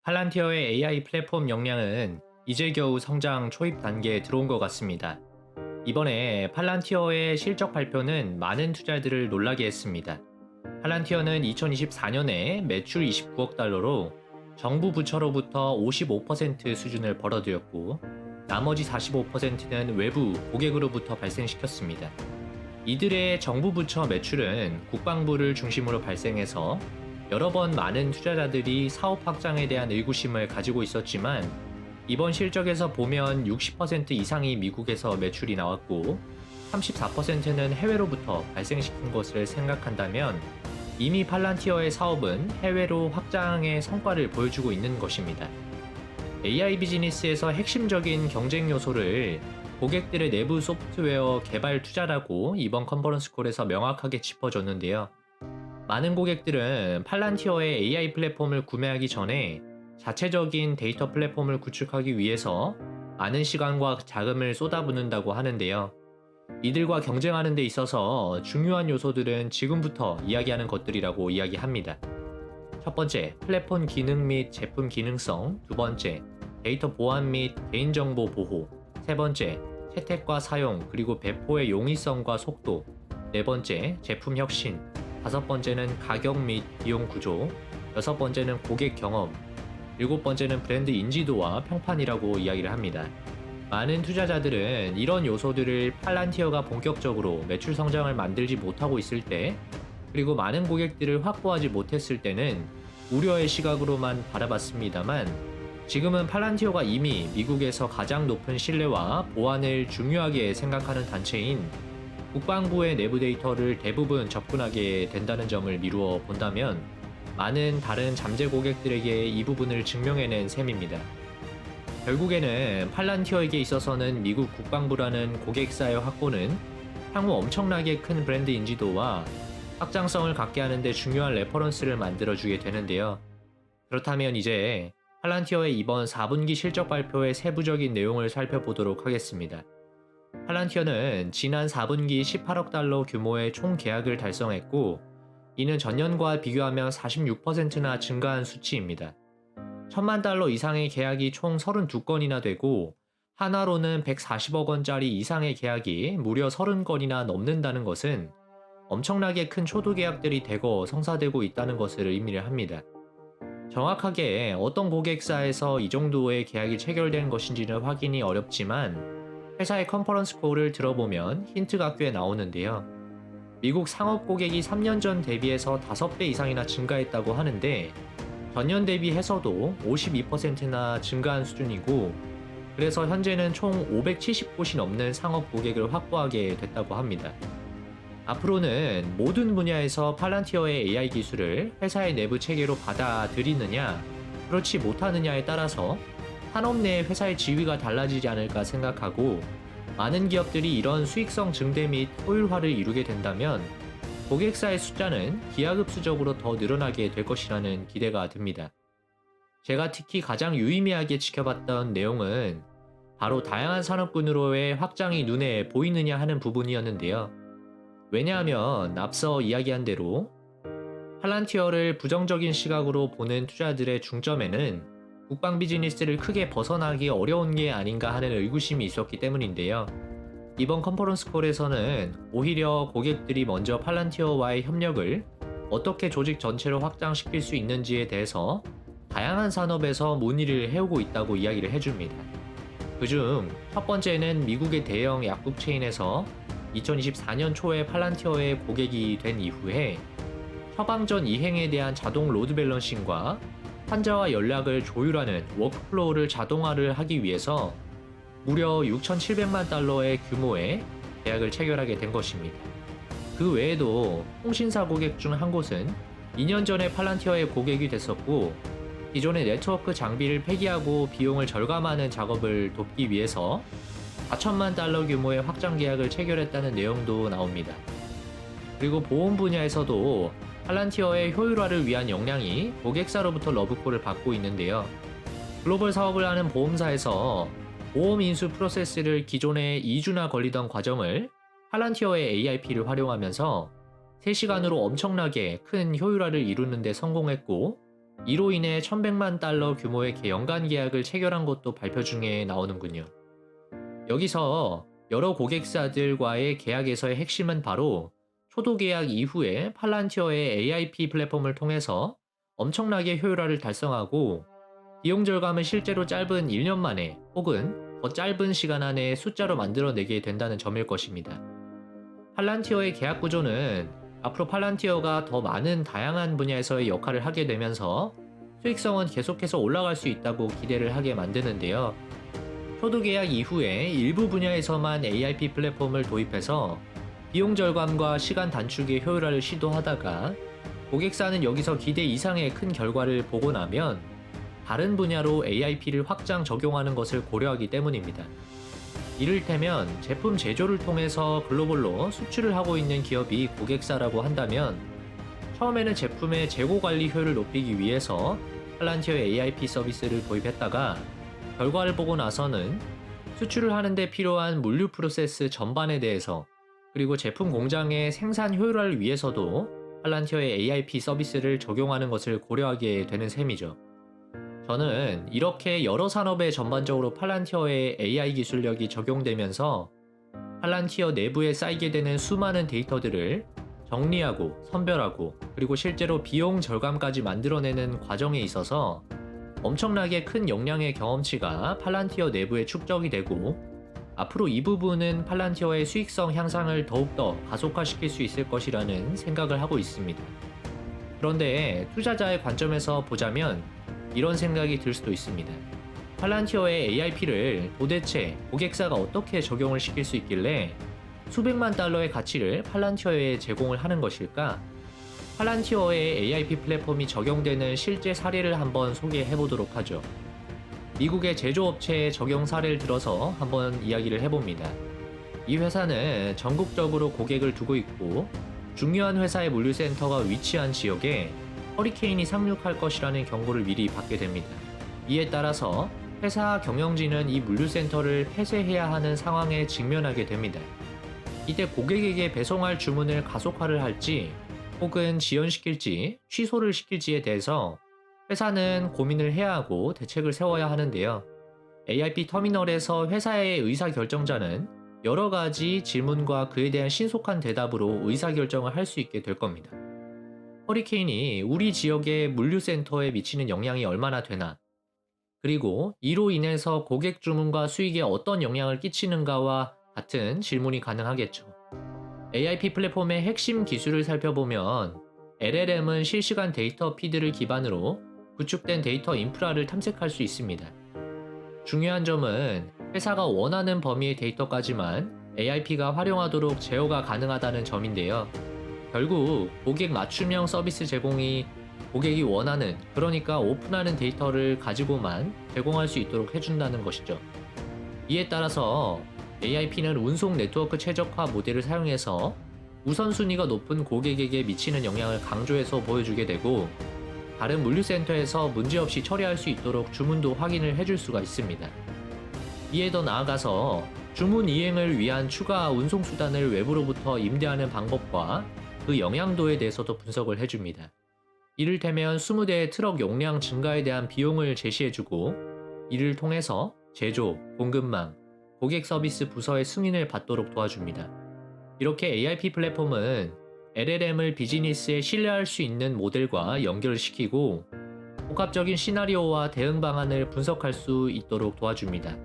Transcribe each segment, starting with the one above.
팔란티어의 AI 플랫폼 역량은 이제 겨우 성장 초입 단계에 들어온 것 같습니다. 이번에 팔란티어의 실적 발표는 많은 투자들을 놀라게 했습니다. 팔란티어는 2024년에 매출 29억 달러로 정부 부처로부터 55% 수준을 벌어들였고, 나머지 45%는 외부 고객으로부터 발생시켰습니다. 이들의 정부 부처 매출은 국방부를 중심으로 발생해서 여러 번 많은 투자자들이 사업 확장에 대한 의구심을 가지고 있었지만, 이번 실적에서 보면 60% 이상이 미국에서 매출이 나왔고 34%는 해외로부터 발생시킨 것을 생각한다면 이미 팔란티어의 사업은 해외로 확장의 성과를 보여주고 있는 것입니다. AI 비즈니스에서 핵심적인 경쟁 요소를 고객들의 내부 소프트웨어 개발 투자라고 이번 컨퍼런스 콜에서 명확하게 짚어줬는데요. 많은 고객들은 팔란티어의 AI 플랫폼을 구매하기 전에 자체적인 데이터 플랫폼을 구축하기 위해서 많은 시간과 자금을 쏟아붓는다고 하는데요. 이들과 경쟁하는 데 있어서 중요한 요소들은 지금부터 이야기하는 것들이라고 이야기합니다. 첫 번째, 플랫폼 기능 및 제품 기능성. 두 번째, 데이터 보안 및 개인정보 보호. 세 번째, 채택과 사용 그리고 배포의 용이성과 속도. 네 번째, 제품 혁신. 다섯 번째는 가격 및 비용 구조. 여섯 번째는 고객 경험. 일곱 번째는 브랜드 인지도와 평판이라고 이야기를 합니다. 많은 투자자들은 이런 요소들을 팔란티어가 본격적으로 매출 성장을 만들지 못하고 있을 때, 그리고 많은 고객들을 확보하지 못했을 때는 우려의 시각으로만 바라봤습니다만, 지금은 팔란티어가 이미 미국에서 가장 높은 신뢰와 보안을 중요하게 생각하는 단체인 국방부의 내부 데이터를 대부분 접근하게 된다는 점을 미루어 본다면 많은 다른 잠재 고객들에게 이 부분을 증명해낸 셈입니다. 결국에는 팔란티어에게 있어서는 미국 국방부라는 고객사의 확보는 향후 엄청나게 큰 브랜드 인지도와 확장성을 갖게 하는데 중요한 레퍼런스를 만들어주게 되는데요. 그렇다면 이제 팔란티어의 이번 4분기 실적 발표의 세부적인 내용을 살펴보도록 하겠습니다. 팔란티어는 지난 4분기 18억 달러 규모의 총 계약을 달성했고, 이는 전년과 비교하면 46%나 증가한 수치입니다. 1000만 달러 이상의 계약이 총 32건이나 되고, 한화로는 140억 원짜리 이상의 계약이 무려 30건이나 넘는다는 것은 엄청나게 큰 초도 계약들이 대거 성사되고 있다는 것을 의미를 합니다. 정확하게 어떤 고객사에서 이 정도의 계약이 체결된 것인지는 확인이 어렵지만, 회사의 컨퍼런스 콜을 들어보면 힌트가 꽤 나오는데요. 미국 상업 고객이 3년 전 대비해서 5배 이상이나 증가했다고 하는데, 전년 대비해서도 52%나 증가한 수준이고, 그래서 현재는 총 570곳이 넘는 상업 고객을 확보하게 됐다고 합니다. 앞으로는 모든 분야에서 팔란티어의 AI 기술을 회사의 내부 체계로 받아들이느냐, 그렇지 못하느냐에 따라서 산업 내 회사의 지위가 달라지지 않을까 생각하고, 많은 기업들이 이런 수익성 증대 및 효율화를 이루게 된다면 고객사의 숫자는 기하급수적으로 더 늘어나게 될 것이라는 기대가 듭니다. 제가 특히 가장 유의미하게 지켜봤던 내용은 바로 다양한 산업군으로의 확장이 눈에 보이느냐 하는 부분이었는데요. 왜냐하면 앞서 이야기한 대로 팔란티어를 부정적인 시각으로 보는 투자들의 중점에는 국방 비즈니스를 크게 벗어나기 어려운 게 아닌가 하는 의구심이 있었기 때문인데요. 이번 컨퍼런스 콜에서는 오히려 고객들이 먼저 팔란티어와의 협력을 어떻게 조직 전체로 확장시킬 수 있는지에 대해서 다양한 산업에서 문의를 해오고 있다고 이야기를 해줍니다. 그중 첫 번째는 미국의 대형 약국 체인에서 2024년 초에 팔란티어의 고객이 된 이후에 처방전 이행에 대한 자동 로드 밸런싱과 환자와 연락을 조율하는 워크플로우를 자동화를 하기 위해서 무려 6,700만 달러의 규모의 계약을 체결하게 된 것입니다. 그 외에도 통신사 고객 중 한 곳은 2년 전에 팔란티어의 고객이 됐었고, 기존의 네트워크 장비를 폐기하고 비용을 절감하는 작업을 돕기 위해서 4천만 달러 규모의 확장 계약을 체결했다는 내용도 나옵니다. 그리고 보험 분야에서도 팔란티어의 효율화를 위한 역량이 고객사로부터 러브콜을 받고 있는데요. 글로벌 사업을 하는 보험사에서 보험 인수 프로세스를 기존에 2주나 걸리던 과정을 팔란티어의 AIP를 활용하면서 3시간으로 엄청나게 큰 효율화를 이루는 데 성공했고, 이로 인해 1100만 달러 규모의 연간 계약을 체결한 것도 발표 중에 나오는군요. 여기서 여러 고객사들과의 계약에서의 핵심은 바로 초도 계약 이후에 팔란티어의 AIP 플랫폼을 통해서 엄청나게 효율화를 달성하고 비용 절감은 실제로 짧은 1년 만에 혹은 더 짧은 시간 안에 숫자로 만들어내게 된다는 점일 것입니다. 팔란티어의 계약 구조는 앞으로 팔란티어가 더 많은 다양한 분야에서의 역할을 하게 되면서 수익성은 계속해서 올라갈 수 있다고 기대를 하게 만드는데요. 초도 계약 이후에 일부 분야에서만 AIP 플랫폼을 도입해서 비용 절감과 시간 단축의 효율화를 시도하다가 고객사는 여기서 기대 이상의 큰 결과를 보고 나면 다른 분야로 AIP를 확장 적용하는 것을 고려하기 때문입니다. 이를테면 제품 제조를 통해서 글로벌로 수출을 하고 있는 기업이 고객사라고 한다면 처음에는 제품의 재고 관리 효율을 높이기 위해서 팔란티어의 AIP 서비스를 도입했다가 결과를 보고 나서는 수출을 하는데 필요한 물류 프로세스 전반에 대해서 그리고 제품 공장의 생산 효율화를 위해서도 팔란티어의 AIP 서비스를 적용하는 것을 고려하게 되는 셈이죠. 저는 이렇게 여러 산업에 전반적으로 팔란티어의 AI 기술력이 적용되면서 팔란티어 내부에 쌓이게 되는 수많은 데이터들을 정리하고 선별하고 그리고 실제로 비용 절감까지 만들어내는 과정에 있어서 엄청나게 큰 역량의 경험치가 팔란티어 내부에 축적이 되고 앞으로 이 부분은 팔란티어의 수익성 향상을 더욱더 가속화시킬 수 있을 것이라는 생각을 하고 있습니다. 그런데 투자자의 관점에서 보자면 이런 생각이 들 수도 있습니다. 팔란티어의 AIP를 도대체 고객사가 어떻게 적용을 시킬 수 있길래 수백만 달러의 가치를 팔란티어에 제공을 하는 것일까? 팔란티어의 AIP 플랫폼이 적용되는 실제 사례를 한번 소개해 보도록 하죠. 미국의 제조업체의 적용 사례를 들어서 한번 이야기를 해봅니다. 이 회사는 전국적으로 고객을 두고 있고 중요한 회사의 물류센터가 위치한 지역에 허리케인이 상륙할 것이라는 경고를 미리 받게 됩니다. 이에 따라서 회사 경영진은 이 물류센터를 폐쇄해야 하는 상황에 직면하게 됩니다. 이때 고객에게 배송할 주문을 가속화를 할지 혹은 지연시킬지 취소를 시킬지에 대해서 회사는 고민을 해야 하고 대책을 세워야 하는데요. AIP 터미널에서 회사의 의사결정자는 여러 가지 질문과 그에 대한 신속한 대답으로 의사결정을 할 수 있게 될 겁니다. 허리케인이 우리 지역의 물류센터에 미치는 영향이 얼마나 되나, 그리고 이로 인해서 고객 주문과 수익에 어떤 영향을 끼치는가와 같은 질문이 가능하겠죠. AIP 플랫폼의 핵심 기술을 살펴보면 LLM은 실시간 데이터 피드를 기반으로 구축된 데이터 인프라를 탐색할 수 있습니다. 중요한 점은 회사가 원하는 범위의 데이터까지만 AIP가 활용하도록 제어가 가능하다는 점인데요. 결국 고객 맞춤형 서비스 제공이 고객이 원하는, 그러니까 오픈하는 데이터를 가지고만 제공할 수 있도록 해준다는 것이죠. 이에 따라서 AIP는 운송 네트워크 최적화 모델을 사용해서 우선순위가 높은 고객에게 미치는 영향을 강조해서 보여주게 되고 다른 물류센터에서 문제없이 처리할 수 있도록 주문도 확인을 해줄 수가 있습니다. 이에 더 나아가서 주문 이행을 위한 추가 운송 수단을 외부로부터 임대하는 방법과 그 영향도에 대해서도 분석을 해줍니다. 이를테면 20대의 트럭 용량 증가에 대한 비용을 제시해주고 이를 통해서 제조, 공급망, 고객 서비스 부서의 승인을 받도록 도와줍니다. 이렇게 AIP 플랫폼은 LLM을 비즈니스에 신뢰할 수 있는 모델과 연결시키고 복합적인 시나리오와 대응 방안을 분석할 수 있도록 도와줍니다.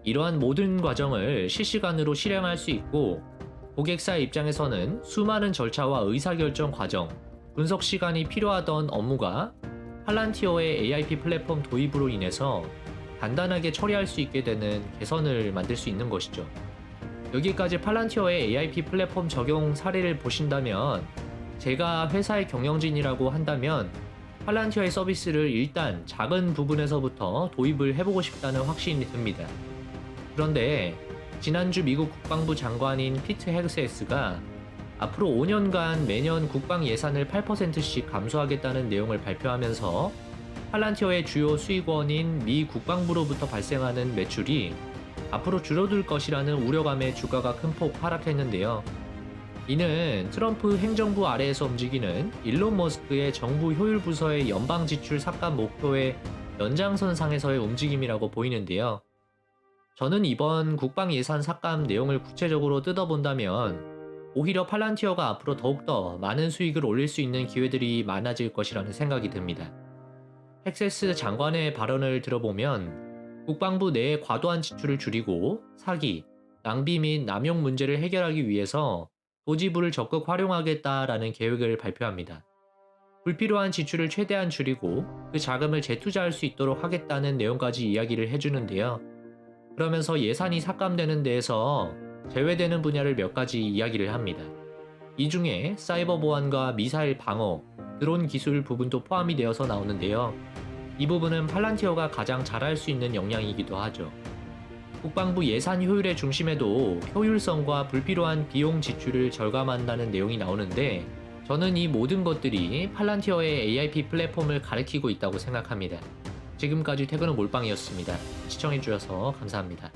이러한 모든 과정을 실시간으로 실행할 수 있고 고객사의 입장에서는 수많은 절차와 의사결정 과정, 분석 시간이 필요하던 업무가 팔란티어의 AIP 플랫폼 도입으로 인해서 간단하게 처리할 수 있게 되는 개선을 만들 수 있는 것이죠. 여기까지 팔란티어의 AIP 플랫폼 적용 사례를 보신다면 제가 회사의 경영진이라고 한다면 팔란티어의 서비스를 일단 작은 부분에서부터 도입을 해보고 싶다는 확신이 듭니다. 그런데 지난주 미국 국방부 장관인 피트 헤그세스가 앞으로 5년간 매년 국방 예산을 8%씩 감소하겠다는 내용을 발표하면서 팔란티어의 주요 수익원인 미 국방부로부터 발생하는 매출이 앞으로 줄어들 것이라는 우려감에 주가가 큰 폭 하락했는데요. 이는 트럼프 행정부 아래에서 움직이는 일론 머스크의 정부 효율 부서의 연방 지출 삭감 목표의 연장선상에서의 움직임이라고 보이는데요. 저는 이번 국방 예산 삭감 내용을 구체적으로 뜯어본다면 오히려 팔란티어가 앞으로 더욱더 많은 수익을 올릴 수 있는 기회들이 많아질 것이라는 생각이 듭니다. 헥세스 장관의 발언을 들어보면 국방부 내의 과도한 지출을 줄이고 사기, 낭비 및 남용 문제를 해결하기 위해서 도지부를 적극 활용하겠다라는 계획을 발표합니다. 불필요한 지출을 최대한 줄이고 그 자금을 재투자할 수 있도록 하겠다는 내용까지 이야기를 해주는데요. 그러면서 예산이 삭감되는 데에서 제외되는 분야를 몇 가지 이야기를 합니다. 이 중에 사이버 보안과 미사일 방어, 드론 기술 부분도 포함이 되어서 나오는데요. 이 부분은 팔란티어가 가장 잘할 수 있는 역량이기도 하죠. 국방부 예산 효율의 중심에도 효율성과 불필요한 비용 지출을 절감한다는 내용이 나오는데 저는 이 모든 것들이 팔란티어의 AIP 플랫폼을 가리키고 있다고 생각합니다. 지금까지 퇴근은 몰빵이었습니다. 시청해주셔서 감사합니다.